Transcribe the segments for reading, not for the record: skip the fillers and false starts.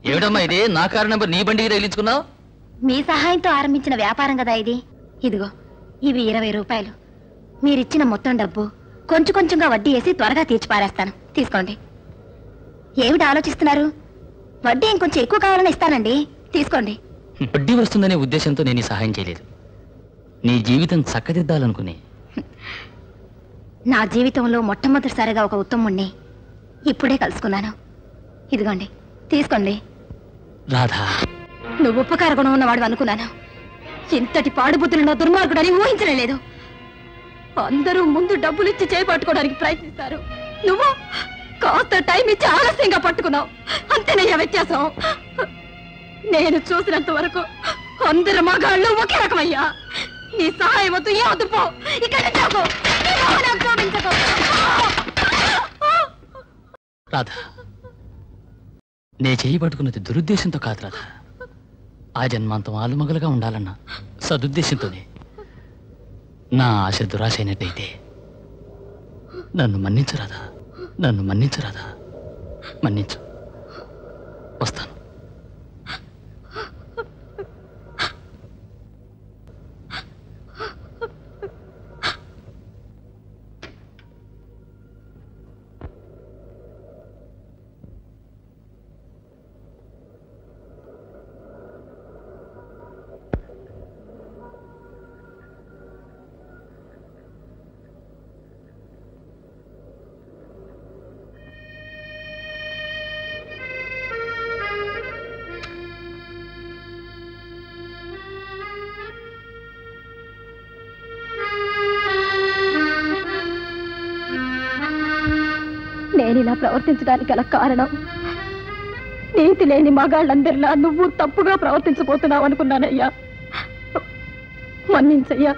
ఏమిటమ్మా ఇది? నా కారు నెంబర్ నీ బండికి తగిలించుకున్నావు? మీ సహాయంతో ఆరంభించిన వ్యాపారం కదా ఇది. ఇదిగో ఇవి 20 రూపాయలు. మీరిచ్చిన మొత్తం డబ్బు కొంచెం కొంచెంగా వడ్డీ వేసి త్వరగా తీర్చి పారేస్తాను. తీసుకోండి. ఏమిటి ఆలోచిస్తున్నారు? వడ్డీ ఇంకొంచెం ఎక్కువ కావాలని ఇస్తానండి. తీసుకోండి. వడ్డీ వస్తుందనే ఉద్దేశంతో నేను ఈ సహాయం చేయలేదు. నీ జీవితం చక్కదిద్దాలనుకుని. నా జీవితంలో మొట్టమొదటిసారిగా ఒక ఉత్తముణ్ణి ఇప్పుడే కలుసుకున్నాను. ఇదిగోండి, తీసుకోండి. రాధా, నువ్వు ఉపకార గుణం ఉన్నవాడు అనుకున్నాను. ఇంతటి పాడుబుద్ధులున్న దుర్మార్గుడని ఊహించలేదు. అందరూ ముందు డబ్బులు ఇచ్చి చేపట్టుకోవడానికి ప్రయత్నిస్తారు. నువ్వు కాస్త టైం ఇచ్చి ఆలస్యంగా పట్టుకున్నావు. అంతేనయ్యా వ్యత్యాసం. నేను చూసినంత వరకు అందరు మగాళ్ళు ఒకే రకమయ్యా. నీ సహాయం వద్దు, ఏ వద్దు, పో ఇక్కడ. రాధా, నే చేయి పట్టుకున్నది దురుద్దేశంతో కాదు రాధా. ఆ జన్మాంతం ఆలుమగలుగా ఉండాలన్న సదుద్దేశంతోనే. నా ఆశ దురాశ అయినట్టయితే నన్ను మన్నించు రాధా, నన్ను మన్నించు రాధా, మన్నించు. వస్తాను. నేను ఇలా ప్రవర్తించడానికి గల కారణం, నీతి లేని మగాళ్ళందరిలా నువ్వు తప్పుగా ప్రవర్తించబోతున్నావు అనుకున్నానయ్యా. మన్నించయ్యా,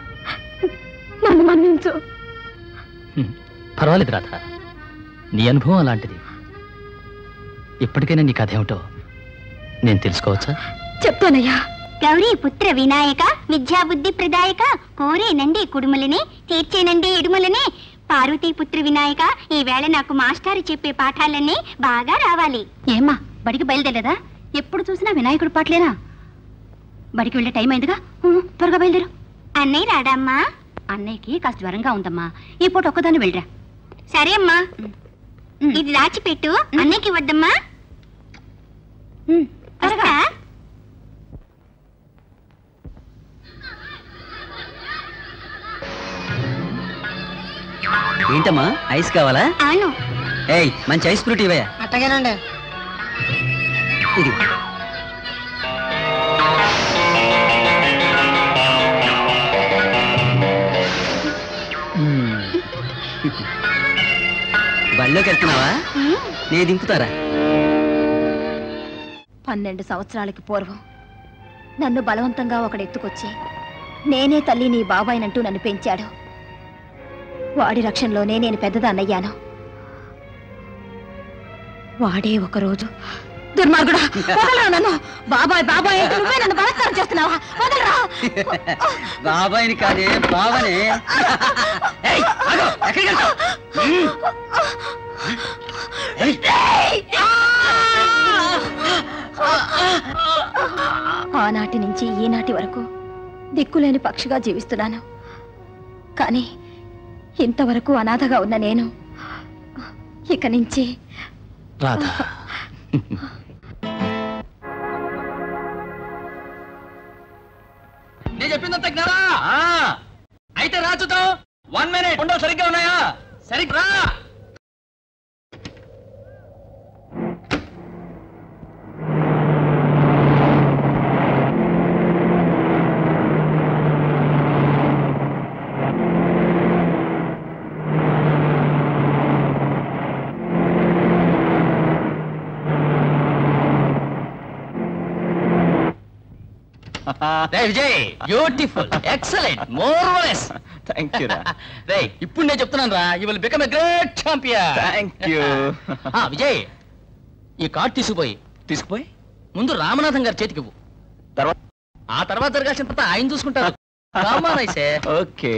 నన్ను మన్నించు. పర్వాలేదు రాధా, నీ అనుభవం అలాంటిది. ఇప్పటికైనా నీ కథ ఏమిటో నేను తెలుసుకోవచ్చా? చెప్తానయ్యా. గౌరీ పుత్ర వినాయక విద్యాబుద్ధి ప్రదాయక కోరేనండి కుడుములనే తీర్చేనండి ఇడుములనే పార్వతీ పుత్ర వినాయక ఈ వేళ నాకు మాస్టారు చెప్పే పాఠాలన్నీ బాగా రావాలి. ఏమ్మా, బడికి బయలుదేరలేదా? ఎప్పుడు చూసినా వినాయకుడు పాటలేనా? బడికి వెళ్ళే టైం అయిందిగా, త్వరగా బయలుదేరు. అన్నయ్య రాడమ్మా? అన్నయ్యకి కాస్త జ్వరంగా ఉందమ్మా, ఈ పూట ఒక్కదాన్ని వెళ్ళరా. సరే అమ్మా, ఇది దాచిపెట్టు, అన్నయ్యకి వద్దమ్మా. ఏంటమ్మా, ఐస్ కావాలా? అవును. ఏయ్, మంచి ఐస్ ఫ్రూట్ ఇవయ్యా. అట్టగేనండి. ఇది బళ్ళోకి వెళ్తున్నావా? నేను దింపుతారా? 12 సంవత్సరాలకి పూర్వం నన్ను బలవంతంగా ఒకడెత్తుకొచ్చి నేనే తల్లి నీ బాబాయినంటూ నన్ను పెంచాడు. వాడి రక్షణలోనే నేను పెద్దదాన్నయ్యాను. వాడే ఒకరోజు దుర్మార్గుడా, వదలరా నన్ను. బాబాయ్ బాబాయ్ నువ్వే నన్ను బలత్కారం చేస్తున్నావా? వదలరా. బాబాయిని కాదే, బావనే. ఆనాటి నుంచి ఈనాటి వరకు దిక్కులేని పక్షిగా జీవిస్తున్నాను. కానీ ఇంతవరకు అనాథగా ఉన్న నేను ఇక నుంచి రాధా, నేను చెప్పిందంత జ్ఞానా? అయితే రా చూద్దాం. 1 minute ఉండవు. సరిగ్గా ఉన్నాయా? సరిగ్గా రా. Vijay, beautiful, excellent, marvellous. Thank you రా. రే, ఇప్పుడు నేను చెప్తున్నాను రా, you will become a great champion. Thank you. Vijay, ఈ కార్డు తీసుకుపోయి ముందు రామనాథం గారి చేతికి ఇవ్వు. ఆ తర్వాత జరగాల్సిన ఆయన చూసుకుంటారు. ఓకే.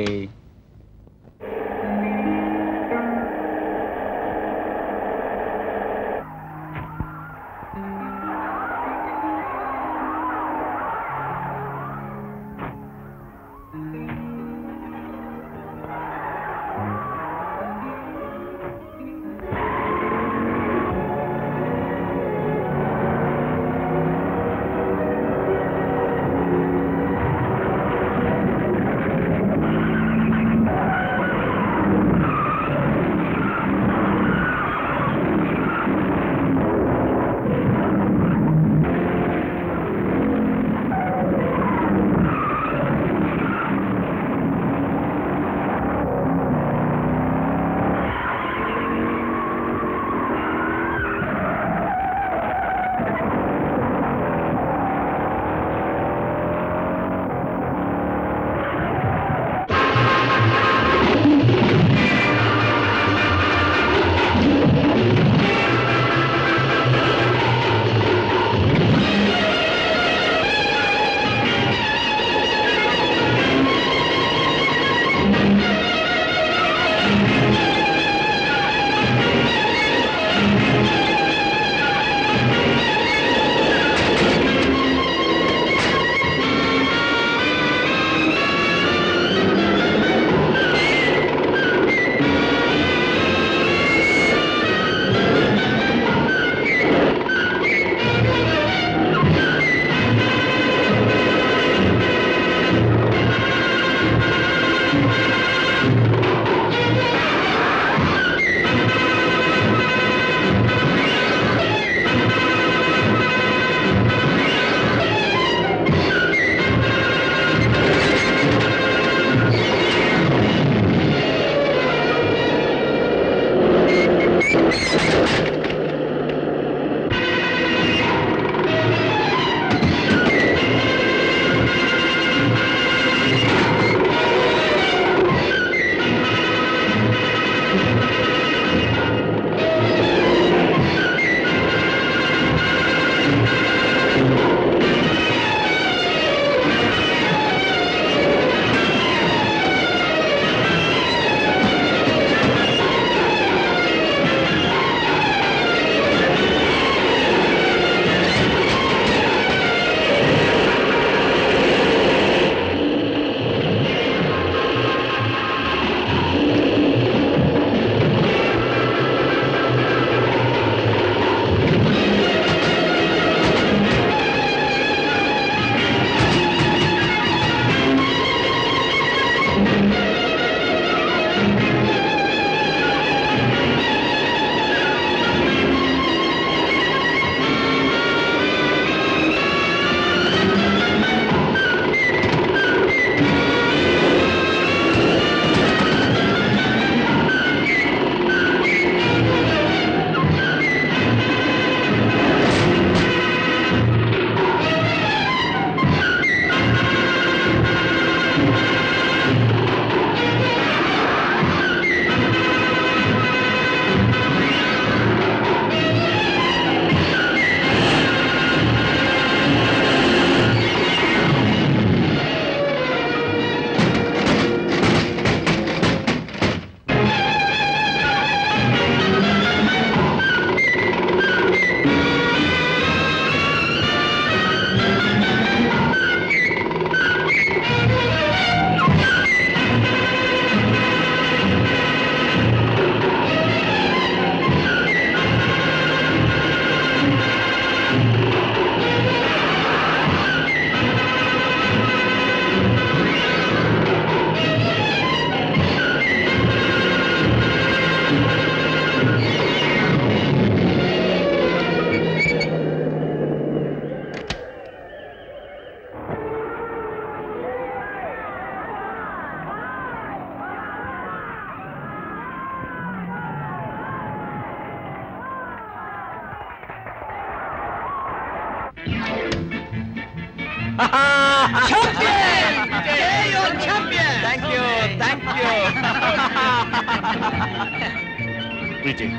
విజయ్,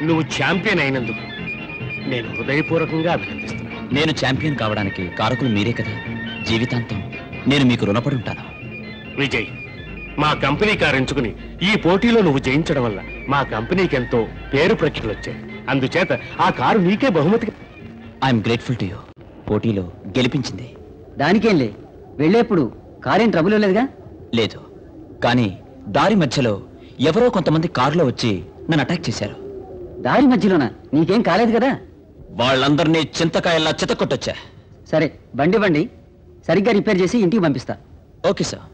నువ్వు ఛాంపియన్ అయినందుకు నేను హృదయపూర్వకంగా అభినందిస్తున్నాను. నేను ఛాంపియన్ కావడానికి కారకులు మీరే కదా. జీవితాంతం నేను మీకు రుణపడి ఉంటాను. విజయ్, మా కంపెనీ కారు ఎంచుకుని ఈ పోటీలో నువ్వు జయించడం వల్ల మా కంపెనీకి ఎంతో పేరు ప్రఖ్యలు వచ్చాయి. అందుచేత ఆ కారు నీకే బహుమతిగా. I'm grateful to you. పోటీలో గెలిపించింది. దానికేంలే, వెళ్ళేప్పుడు కారేం ట్రబుల్ లేదుగా. లేదు, కానీ దారి మధ్యలో ఎవరో కొంతమంది కారులో వచ్చి నన్ను అటాక్ చేశారు. దారి మధ్యలోనా? నీకేం కాలేదు కదా? వాళ్ళందరినీ చింతకాయల్లా చితకొట్టొచ్చా. సరే, బండి సరిగ్గా రిపేర్ చేసి ఇంటికి పంపిస్తా. Okay sir.